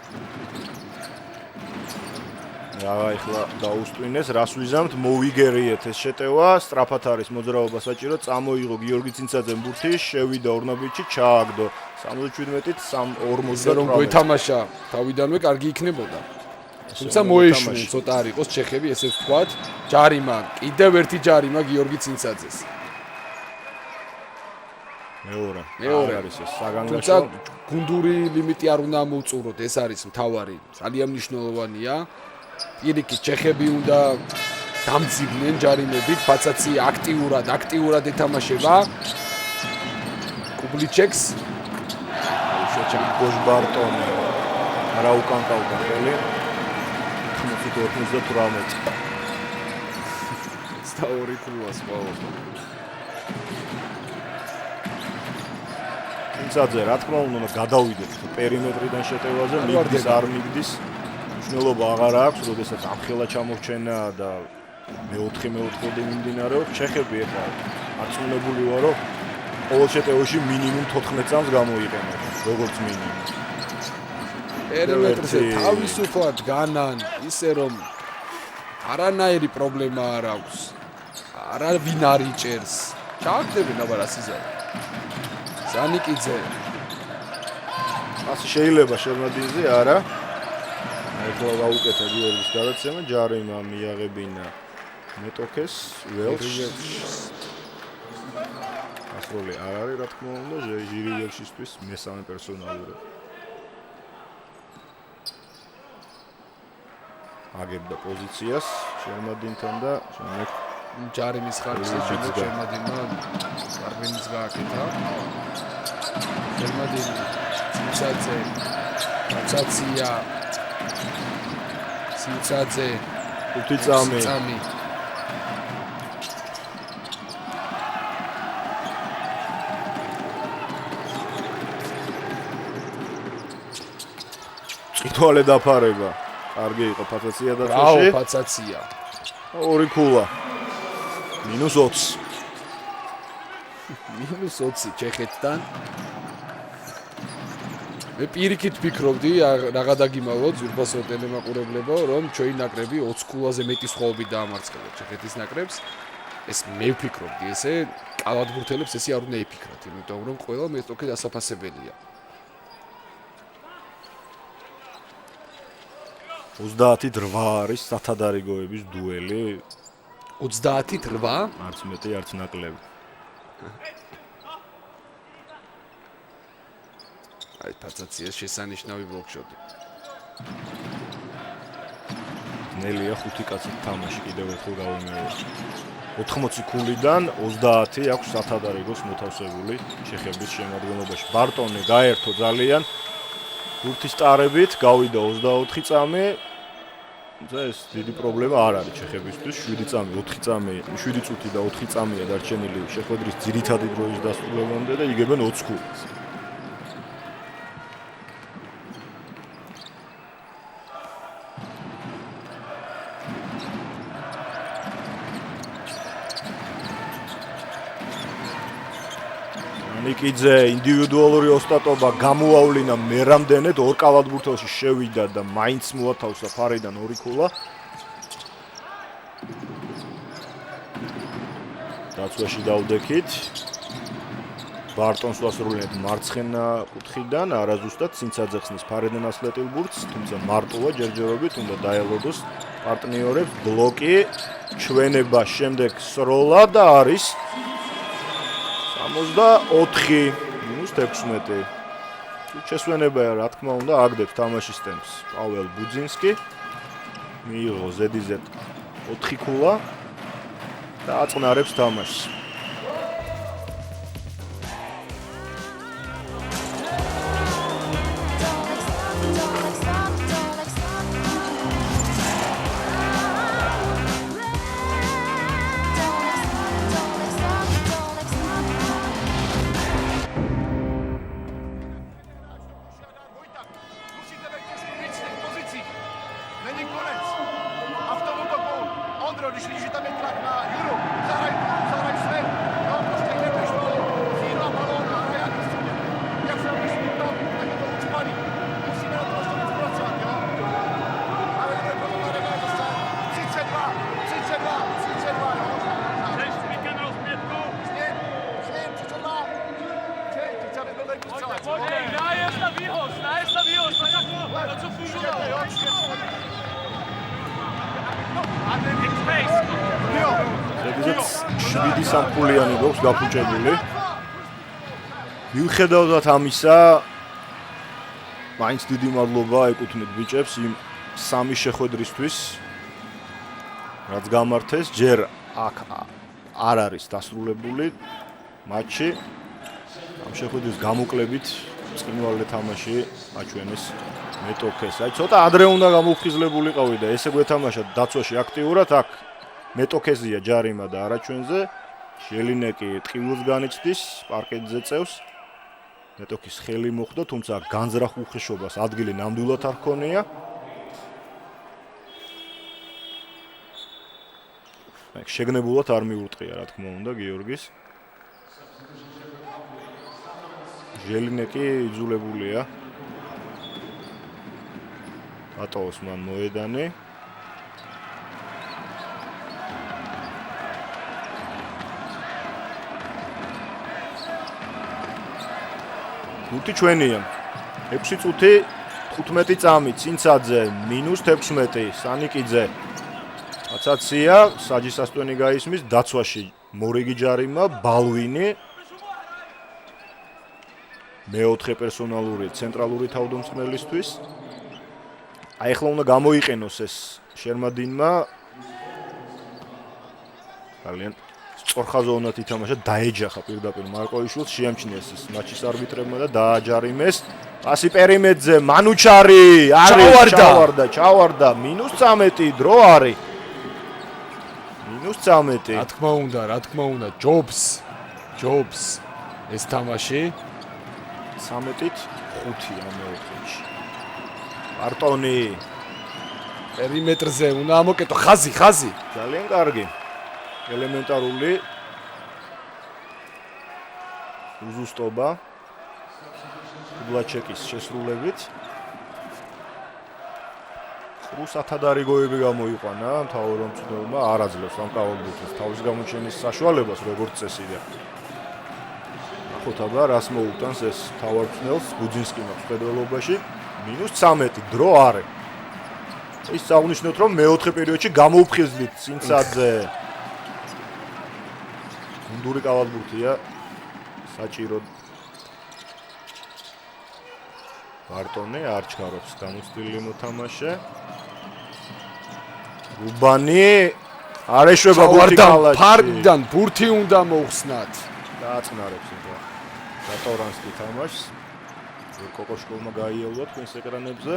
რა ახლა დაუსტვინეს, რას ვიზამთ, მოვიგერიეთ ეს შეტევა, სწრაფად არის მოძრაობა საჭირო, წამოიღო გიორგი ცინცაძემ ბურთი, შევიდა ორნაბიჩი, ჩააგდო 77-ით 48. რომ გვეთამაშა თავიდანვე კარგი იქნებოდა. თუმცა მოეშვი ცოტა არ იყოს ჩეხები, ესე ვთქვათ, ჯარიმა, კიდევ ერთი ჯარიმა გიორგი ცინცაძეს. მეორე არის ეს საგანგაშო. თუმცა გუნდური ლიმიტი არ უნდა მოუწუროთ, ეს არის მთავარი, ძალიან მნიშვნელოვანია. პირიქით ჩეხები უნდა დამძიდნენ ჯარიმებით, ფაცაცი აქტიურად ეთამაშება. კუბლიჩეკს გოჟ ბარტონი არა უკანკავდა ხელი 92 22 ქულას ყავს. თუმცა რა თქმა უნდა გადავიდეთ პერიმეტრიდან შეტევაზე მიგდის არ მიგდის მნიშვნელობა აღარ აქვს, როდესაც ამხელა ჩამორჩენა და მეოთხე მიმდინარეობს. ჩეხები ეხლა აწუნებული ვარო ყოველ შეტევაში მინიმუმ 14 წამს გამოიყენებს, როგორც მინიმუმ. პერიმეტრზე თავისუფლად განან, ისე რომ არანაირი პრობლემა არ აქვს. არავინ არ იჭერს. ჩააგდებენ აბა რა სიზარი. ზანიკიძე. ასე შეიძლება შერმადინზე არა. ეხლა გაუკეთა გიორგის გადაცემა, ჯარიმა მიაღებინა მეტოქეს, ველშს. ასროლი არ არის რა თქმა უნდა, ჟირი ველშისთვის მესამე პერსონალური. აგებდა პოზიციას შერმადინთან და შემდეგ ჯარიმის ხარჯზე შერმადინმა არბენის გააკეთა. შერმადინი ციცაძე ცაცია ციცაძე უთიწამი წითვალე დაფარება კარგი იყო ფაცაცია და წეში ბრავო ფაცაცია ორი ქულა -20 -20 ჩეხეთთან მე პირიქით ვფიქრობდი რაღა დაგიმალოთ ზურბასო ტელემაყურებლებო რომ ჩვენი ნაკრები 20 ქულაზე მეტი სხვაობით დაამარცხებდა ჩეხეთის ნაკრებს ეს მე ვფიქრობდი ესე კალათბურთელებს ესე არ უნდა ეფიქრათ იმიტომ რომ ყველა მეტოქე დასაფასებელია 38 არის სათადარიგოების დუელი 38 არც მეტი არც ნაკლები აი ფაცაციას შესანიშნავი ბლოკშოტი ნელია 5 კაცით თამაში კიდევ ერთხელ გავიმეორე 80 ქულიდან 30 აქვს სათადარიგოს მოთავსებული ჩეხების შემადგენლობაში ბარტონი გაერთო ძალიან გურთის ტარებით გავიდა 24 წამი ეს დიდი პრობლემა არ არის ჩეხებისთვის 7 წამი 4 წამი 7 წუთი და 4 წამია დარჩენილი შეხვედრის ძირითადი დროის დასრულებამდე და იგებენ 20 ქულას ნიკიძე ინდივიდუალური ოსტატობა გამოავლინა მერამდენეთ ორ კალათბურთელში შევიდა და მაინც მოათავსა ფარიდან ორი ქულა. დაცვაში დავდექით. ბარტონს ვასრულებთ მარცხენა კუთხიდან, არაზუსტად ცინცაძე ხსნის ფარიდან ასლეტილ ბურთს, თუმცა მარტოა ჯერჯერობით უნდა დაელოდოს პარტნიორებს ბლოკი, ჩვენება შემდეგ სროლა და არის 64 -16. შესვენებაა რა თქმა უნდა აგდებს თამაშის ტემპს. პაվել ბუძინსკი მიიღო ზედიზედ 4 ქულა და აწყნარებს თამაშს. სამფულიანი გვაქვს გაფუჭებული. მიუხედავად ამისა, მაინც დიდი მადლობა ეკუთვნით ბიჭებს იმ სამი შეხვედრისთვის, რაც გამართეს, ჯერ აქ არ არის დასრულებული მატჩი. ამ შეხვედრის გამოკლებით ბრწყინვალე თამაში აჩვენეს მეტოქეს. აი ცოტა ადრე უნდა გამოფხიზლებულიყავი და ესე გვეთამაშა დაცვაში აქტიურად აქ მეტოქეზია ჯარიმა და არაჩვენზე. ჟელინეკი ტყივილს განიცდის, პარკეტზე წევს. მეტოქის ხელი მოხდა, თუმცა განზრახ უხეშობას ადგილი ნამდვილად არ ჰქონია. შეგნებულად არ მიურტყია, რა თქმა უნდა, გიორგის. ჟელინეკი იძულებულია ატოვოს მან მოედანი. გუთი ჩვენია. 6 წუთი 15 წამი ცინცაძე -16 სანიკიძე. აცაცია საჯისასტვენი გაისმის დაცვაში მორიგი ჯარიმა ბალვინი. მეოთხე პერსონალური ცენტრალური თავდამსხმელისთვის. აი ახლა უნდა გამოიყენოს ეს შერმადინმა. ძალიან სწორხაზოვნად ითამაშა, დაეჯახა პირდაპირ მარკოიშვილს, შეამჩნიეს ის მატჩის არბიტრებმა და დააჯარიმეს. პასი პერიმეტზე მანუჩარი არის ჩავარდა -13 დრო არის. -13. რა თქმა უნდა, ჯობს ეს თამაში 13-ით 5 ამ მეოთხედში. მარტონი პერიმეტრზე უნდა ამოკეტო ხაზი. ძალიან კარგი. ელემენტარული უზუსტობა ბლაჩეკის შესრულებით. რუსათადარი გოები გამოიყვანა მთავარ მწვრთნელმა, არ აძლევს ამ კავალბურთს თავის გამოჩენის საშუალებას როგორც წესი და ნახოთ აბა რას მოუტანს ეს მთავარ მწვრთნელს ბუძინსკიმ მხედველობაში. -13 დრო არის. ის აღნიშნოთ რომ მეოთხე პერიოდში გამოუფხიზლით ცინცაძე. გუნდური კავალბურთია საჭიროდ ბარტონე არ ჩქარობს გამოცდილი მოთამაშე. რუბანი არ ეშვება ბურთი ფარდან ბურთი უნდა მოუხსნათ. დააწნარებს ახლა დატორანსკი თამაშს. კოკოშკოვმა გაიელვა თქვენს ეკრანებზე.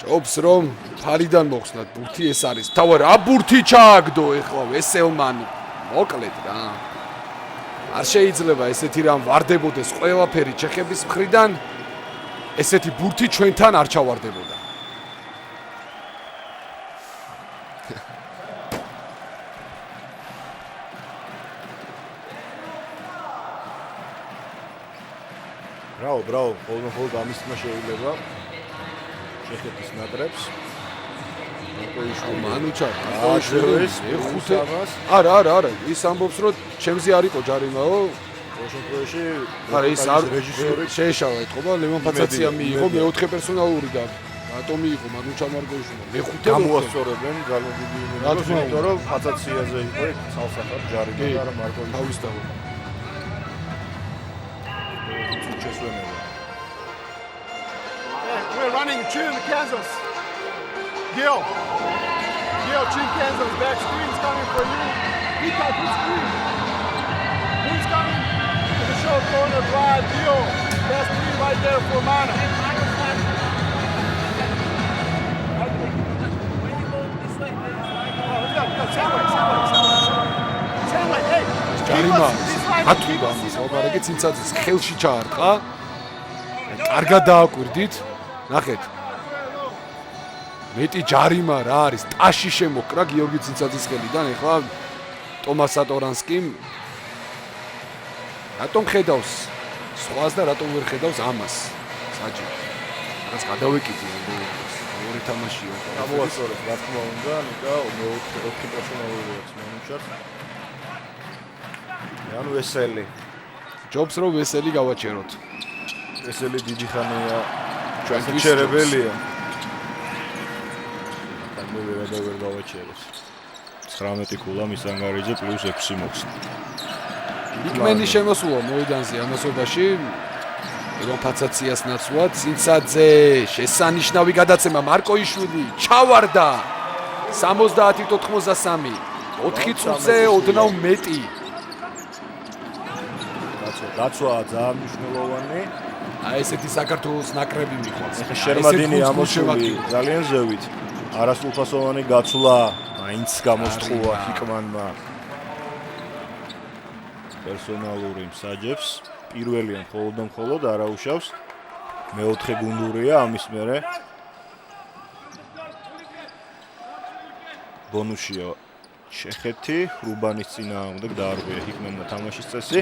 ჯობს რომ ფარიდან მოხსნათ ბურთი ეს არის. თავარ აბურთი ჩააგდო ეხლა ვესელმანი. მოკლედ რა. არ შეიძლება ესეთი რამ ვარდებოდეს ყველაფერი ჩეხების მხრიდან. ესეთი ბურთი ჩვენთან არ ჩავარდებოდა. ბრავო, ხოლმე ამისმა შეიძლება ჩეხეთის ნაკრებს. მანუჩარი ხუთი არა ის ამბობს რომ ჩემზე არ იყო ჯარიმაო ოშოპოში არა ის არ რეჟისორი შეეშალა ეთყობა ლევან ფაცაცია მიიღო მეოთხე პერსონალური და რატომ მიიღო მანუჩა მარგოიშვილი მეხუთე გამოასწორებენ ძალიან დიდი იმედით იმიტომ რომ ფაცაციაზე იყო ცალსახად ჯარიმა და არა მარგოიშვილი თავის და We're running Chin Kansas. Gil, Chin Kansas, back screen's coming for you. Pick up the screen. Who's coming? To the short corner drive, Gil. Back screen right there for Mana. Same way, hey. ჯარიმა ათუდა ამას აბარაკი ცინცაძის ხელში ჩაარტყა. კარგად დააკვირდით. ნახეთ. მეტი ჯარიმა რა არის? ტაში შემოკრა გიორგი ცინცაძის ხელიდან. ეხლა ტომას სატორანსკიმ რატომ ხედავს სხვას და რატომ ვერ ხედავს ამას? საჭი. რაღაც გადავეკიდე ორი თამაშია. გამოასწორებს რა თქმა უნდა, ნიკა მეოთხე პერსონალურია მანუჩარს. ანუ ვესელი. ჯობს რომ ვესელი გავაჩეროთ. ვესელი დიდი ხანია ჩვენ შეერებელია. მე ვერ გავაჩერეს. 19 ქულა მისანგარიძე +6 მოხსნა. იკმენი შემოსულა მოედანზე ამასობაში. ლევან ფაცაციას ნაცვლად ცინცაძე შესანიშნავი გადაცემა მარკოიშვილი ჩავარდა. 70-83. 4 წუთზე ოდნავ მეტი. დაცვა ძალიან მნიშვნელოვანი. აი ესეთი საქართველოს ნაკრები მიყვარს. ეხლა შერმადინი ამოსული ძალიან ზევით. არასრულფასოვანი გაცვლა მაინც გამოსწუა ჰიკმანმა. პერსონალური მსაჯებს პირველი მხოლოდ არა უშავს. მეოთხე გუნდურია ამის მერე. ბონუსია ჩეხეთი, რუბანის წინააღმდეგ დაარღვია ჰიკმანმა თამაშის წესი.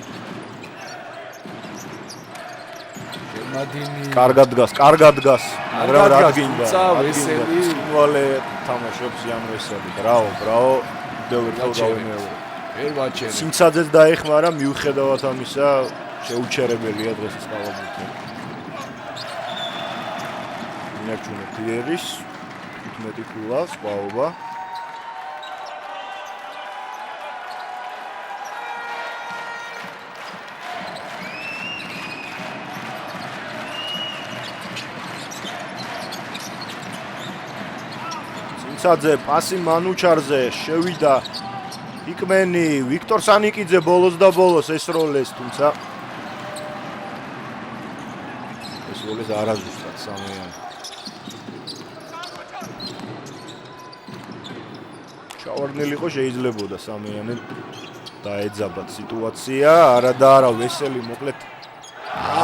შერმადინი კარგად დგას, მაგრამ რა გინდა? ვესელი სინვალე თამაშობს იან ვესელი. ბრავო, კიდევ ერთხელ გავიმეორე. ვერ ვაჩერე. სიმცაძეც დაეხმარა, მიუხედავად ამისა, შეუჩერებელია დღეს ეს კალაბურთი. ინარჩუნე თიერის 15 ქულა, სპაობა. სიმცაძე პასი მანუჩარზე შევიდა ჰიკმენი, ვიქტორ სანიკიძე ბოლოს ესროლეს, თუმცა ესროლეს არაზუსტად სამიანი. ჩავარდნილი იყო შეიძლებოდა სამიანი დაეძაბათ სიტუაცია, არა ვესელი მოკლედ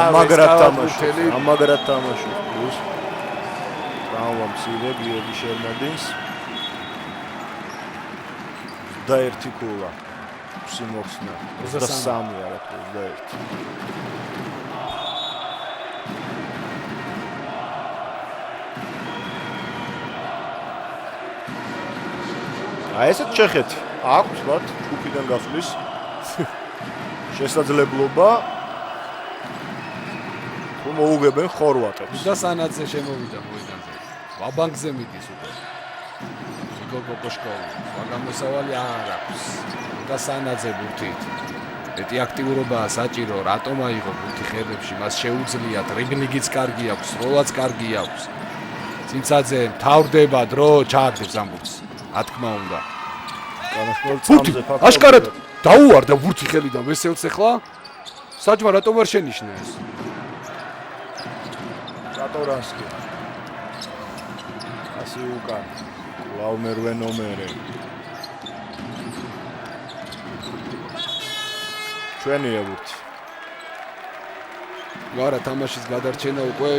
ამაგრად თამაშობს პლუს ტრავმა მცირე გიორგი შერმადინს. და ერთი ქულა სიმოხსნა 23 არა თუ 21. აი ესეთ ჩეხეთი აქვს მათ ჯგუფიდან გასვლის შესაძლებლობა თუ მოუგებენ ხორვატებს. და სანაძე შემოვიდა მოედანზე. ვაბანკზე მიდის უკვე. გოგოშკოვი, გამოსავალი არ აქვს. და სანაძე ბურთით. მეტი აქტიურობაა საჭირო, რატომ აიღო ბურთი ხელებში, მას შეუძლია, დრიბლინგიც კარგი აქვს, როლაც კარგი აქვს. სიმცაძე თავდება დრო, ჩააგდებს ამ ბურთს. რა თქმა უნდა. აშკარად დაუვარდა ბურთი ხელიდან ვესელს ახლა. საჯმა რატომ არ შენიშნა ეს? სატორანსკი. ასე უკან. ლაუმერვე ნომერე. ჩვენია ბურთი. ვარა თამაშის გადარჩენა უკვე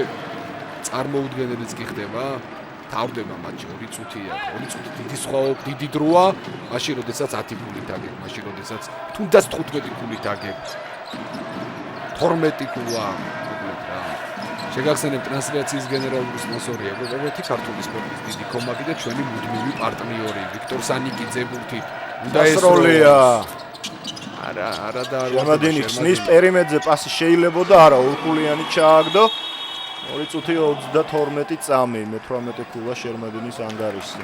წარმოუდგენელიც კი ხდება. თავდება მატჩი 2 წუთია. 2 წუთი დიდი დროა. მაშინ როდესაც 10 ქულით აგებ, მაშინ როდესაც თუნდაც 15 ქულით აგებ. 12 ქულა. შეგახსენებ ტრანსლაციის გენერალური სპონსორია გოგებეთი ქართული სპორტის დიდი კომბატი და ჩვენი მუდმივი პარტნიორი ვიქტორ სანიკიძე ბურთით. უნდა ესროლია. არა და შერმადინი ხსნის პერიმეტრზე პასი შეიძლებოდა არა ორქულიანი ჩააგდო. 2 წუთი 32 წამი, მე-18 ქულა შერმადინის ანგარიშზე.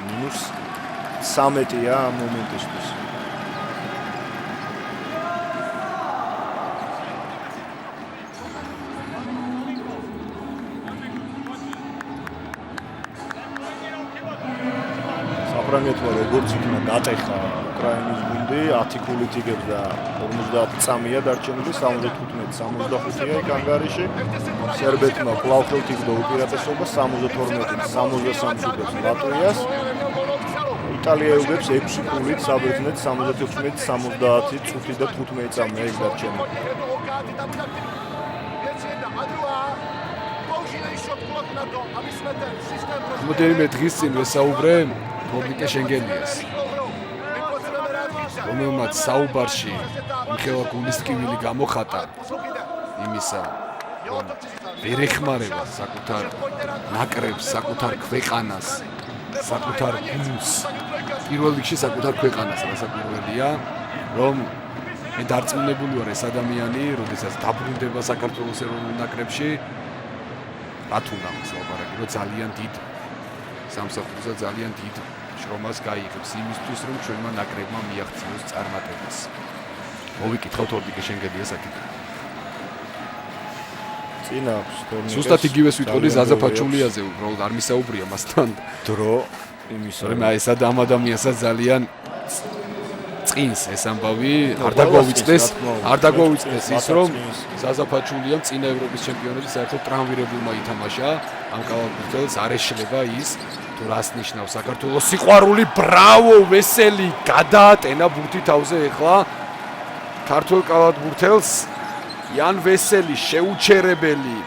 -13-ია ამ მომენტისთვის. საფრანგეთმა როგორც იქნა დატეხა უკრაინის გუნდი 10 ქულით იგებს და 50 წამია დარჩენილი 75-65-ია იქ ანგარიში. სერბეთმა კვლავ ხელთ იგდო უპირატესობა 72-63 იგებს ლატვიას. იტალია იგებს 6 ქულით საბერძნეთს 76-70 წუთი და 15 წამია იქ დარჩენილი. მოდერნი დღის წინ ვესაუბრე ფობიკა შენგელიას. რომელმაც საუბარში მიხეილ გულისტკივილი გამოხატა იმისა, რომ ვერ ეხმარება საკუთარ ნაკრებს, საკუთარ ქვეყანას, საკუთარ გუნდს. პირველ რიგში საკუთარ ქვეყანას, რასაკვირველია, რომ მე დარწმუნებული ვარ ეს ადამიანი, როდესაც დაბრუნდება საქართველოს ეროვნულ ნაკრებში, რა თუნდა მას ლაპარაკი, რომ ძალიან დიდ სამსახურს და ძალიან დიდ შრომას გაიღებს იმისთვის, რომ ჩვენმა ნაკრებმა მიაღწიოს წარმატებას. მოვიკითხავთ ორდიკე შენგელიას აკითხვა. წინა აქვს თორნიკეს. ზუსტად იგივეს ვიტყოდი ზაზაფაჩულიაზე, უბრალოდ არ მისაუბრია მასთან. დრო იმისა. რომ აი ეს ადამიანსაც ძალიან წინს ეს ამბავი არ დაგვავიწყდეს ის რომ საზაფაჩულია წინა ევროპის ჩემპიონატის საერთოდ ტრამვირებულმა ითამაშა ამ კალათბურთელს არ ეშლება ის თუ რას ნიშნავს საქართველოს სიყვარული ბრავო ვესელი გადაატენა ბურთი თავზე ეხლა ქართულ კალათბურთელს იან ვესელი შეუჩერებელი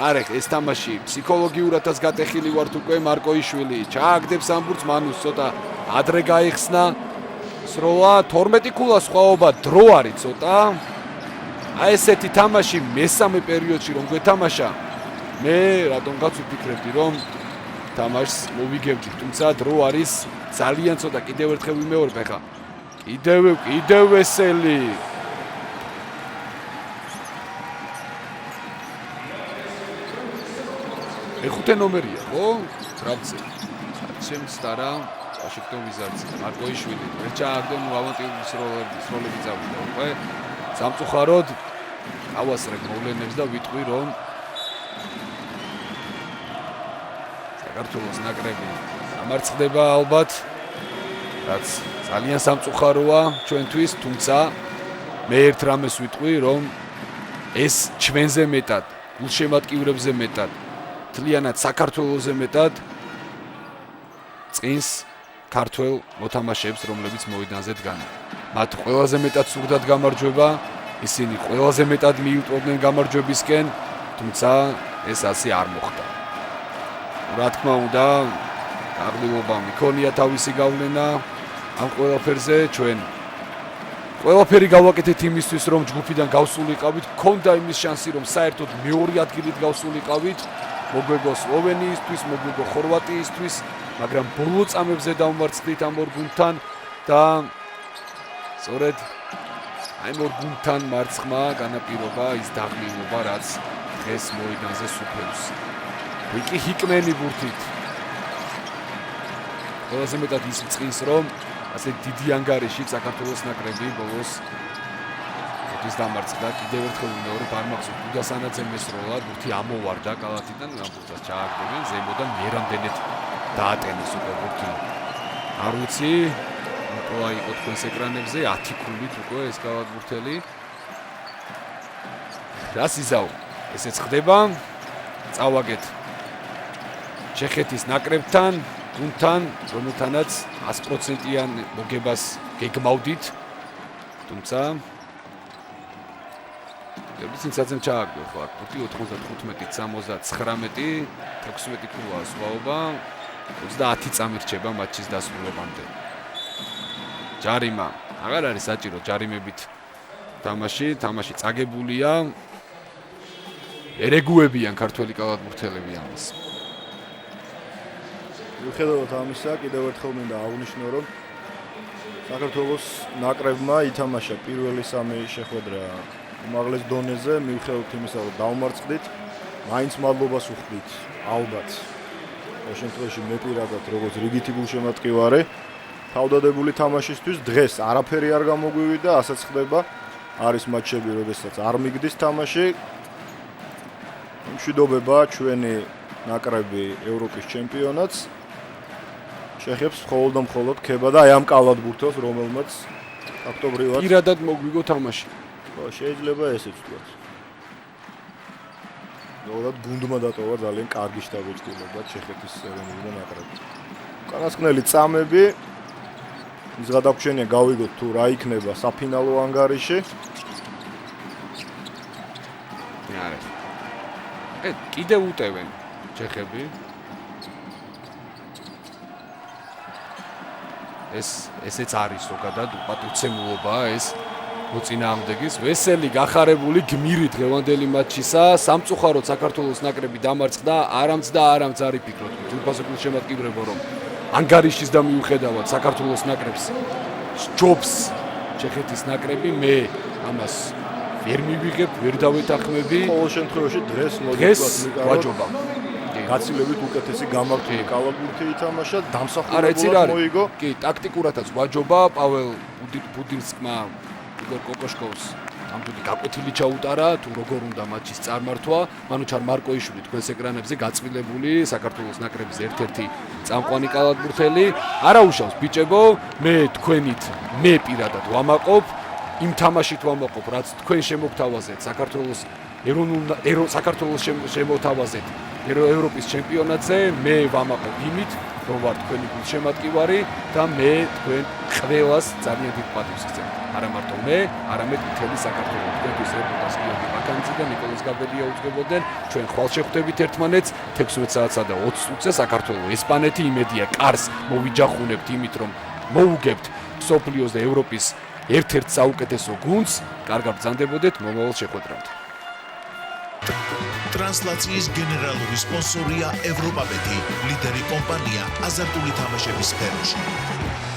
არეხ ეს თამაში ფსიქოლოგიურადაც გატეხილი ვართ უკვე მარკოიშვილი ჩააგდებს ამ ბურთს მანუს ცოტა ადრე გაიხსნა სროლა 12 ქულა სხვაობა დრო არის ცოტა აი ესეთი თამაში მესამე პერიოდში რომ გვეთამაშა მე რატომღაც ვფიქრებდი რომ თამაშს მოვიგებდი თუმცა დრო არის ძალიან ცოტა კიდევ ერთხელ ვიმეორებ ახლა კიდევ ვესელი მეხუთე ნომერია ხო ტრაბცე შემცდარა ვაშინგტონ ვიზარდს მარკოიშვილი ვერ ჩააგდო ავანტიურის როლები წავიდა უკვე სამწუხაროდ ავასრებ მოვლენებს და ვიტყვი რომ საქართველოს ნაკრები ამარცხდება ალბათ რაც ძალიან სამწუხაროა ჩვენთვის თუმცა მე ერთ რამეს ვიტყვი რომ ეს ჩვენზე მეტად გულშემატკივრებზე მეტად თლიანად საქართველოზე მეტად წინს ქართველ მოთამაშეებს რომლებიც მოედანზე დგანან მათ ყველაზე მეტად სურდათ გამარჯვება ისინი ყველაზე მეტად მიუტოვდნენ გამარჯვებისკენ თუმცა ეს ასე არ მოხდა რა თქმა უნდა აღლილობა მიქონია თავისი გავლენა ამ ყველაფერზე ჩვენ ყველაფერი გავაკეთეთ იმისთვის რომ ჯგუფიდან გავსულიყავით ქონდა იმის შანსი რომ საერთოდ მეორე ადგილით გავსულიყავით მოგვიგო სლოვენიისთვის მოგვიგო ხორვატიისთვის მაგრამ ბოლო წამებზე დავმარცხდით ამ ორ გუნდთან და სწორედ აი ორ გუნდთან მარცხმა განაპირობა ის დაღლილობა რაც დღეს მოედანზე სუფევს ვიკი ჰიკმენი ბურთით ყველაზე მეტად ის წყინს რომ ასე დიდი ანგარიში საქართველოს ნაკრები ბოლოს ის დამარცხდა კიდევ ერთხელ ვიმეორებ არ მახსოვს გუდასანაძემ ესროლა ბურთი ამოვარდა კალათიდან ამ ბურთს ჩააგდებენ ზემოდან მერამდენეთ დაატენეს უკვე ბურთი არ ვიცი უკვე იყო თქვენს ეკრანებზე 10 ქულით უკვე ეს კალათბურთელი რას იზავ ესეც ხდება წავაგეთ ჩეხეთის ნაკრებთან გუნდთან რომელთანაც 100%-იან მოგებას გეგმავდით თუმცა ევროპისაცემ ჩააგდო ხო ბურთი 95-69 16 ქულაა სხვაობა 30 წამი რჩება მატჩის დასრულებამდე ჯარიმა აღარ არის საჭირო ჯარიმებით თამაში წაგებულია ერეგუებიან ქართველი კალათბურთელები ამას მიუხედავად ამისა კიდევ ერთხელ მინდა აღვნიშნო რომ საქართველოს ნაკრებმა ითამაშა პირველი სამი შეხვედრა უმაღლეს დონეზე მიუხედავად იმისა რომ დავმარცხდით მაინც მადლობას ვუხდით ალბათ ამ შემთხვევაში მე პირადად როგორც რიგითი გულშემატკივარი თავდადებული თამაშისთვის დღეს არაფერი არ გამოგვივიდა ასაც ხდება არის მატჩები როდესაც არ მიგდის თამაში მშვიდობება ჩვენი ნაკრები ევროპის ჩემპიონატს შეხებს მხოლოდ და მხოლოდ ქება და აი ამ კალათბურთელს რომელმაც ფაქტობრივად პირადად მოგვიგო თამაში ხო შეიძლება ესეც ვთქვათ ნოლად გუნდმა დატოვა ძალიან კარგი შტაბ-ეჭდილება ჩეხეთის ეროვნული ნაკრები უკანასკნელი წამები ის გადაგვჩენია გავიგოთ თუ რა იქნება საფინალო ანგარიში კიდევ უტევენ ჩეხები ესეც არის ზოგადად უპატივცემულობაა ეს მოწინააღმდეგის ვესელი გახარებული გმირი დღევანდელი მატჩისა სამწუხაროდ საქართველოს ნაკრები დამარცხდა არამც არის ფიქრობთ თურქაზე გულშემატკივრებო რომ ანგარიშის და მიუხედავად საქართველოს ნაკრებს ჯობს ჩეხეთის ნაკრები მე ამას ვერ მივიღებ ვერ დავეთანხმები ყოველ შემთხვევაში დღეს ვაჯობა გაცილებით უკეთესი გამართული კალათბურთი ითამაშა დამსახურებულად მოიგო კი ტაქტიკურადაც ვაჯობა პაվել ბუდინსკმა იგორ კოკოშკოვს ნამდვილი გაკვეთილი ჩაუტარა თუ როგორ უნდა მატჩის წარმართვა. მანუჩარ მარკოიშვილი თქვენს ეკრანებზე გაწმილებული საქართველოს ნაკრების ერთ-ერთი წამყვანი კალათბურთელი. არა უშავს ბიჭებო, მე თქვენით მე პირადად ვამაყობ, იმ თამაშით ვამაყობ, რაც თქვენ შემოგთავაზეთ საქართველოს საქართველოს შემოთავაზეთ ევროპის ჩემპიონატზე, მე ვამაყობ იმით, რომ ვარ თქვენი გულშემატკივარი და მე თქვენ ყველას ძალიან დიდ პატივს ვქცევ. არა მარტო მე, არამედ მთელი საქართველო. თქვენთვის რეპორტაჟს გიორგი ბაქანიძე და ნიკოლოზ გაბედია უძღვებოდნენ. ჩვენ ხვალ შევხვდებით ერთმანეთს 16 საათსა და 20 წუთზე საქართველო ესპანეთი. იმედია კარს მოვიჯახუნებთ იმით, რომ მოუგებთ მსოფლიოს და ევროპის ერთ-ერთ საუკეთესო გუნდს. კარგად ბრძანდებოდეთ მომავალ შეხვედრამდე. ტრანსლაციის გენერალური სპონსორია ევროპაბეთი, ლიდერი კომპანია აზარტული თამაშების სფეროში.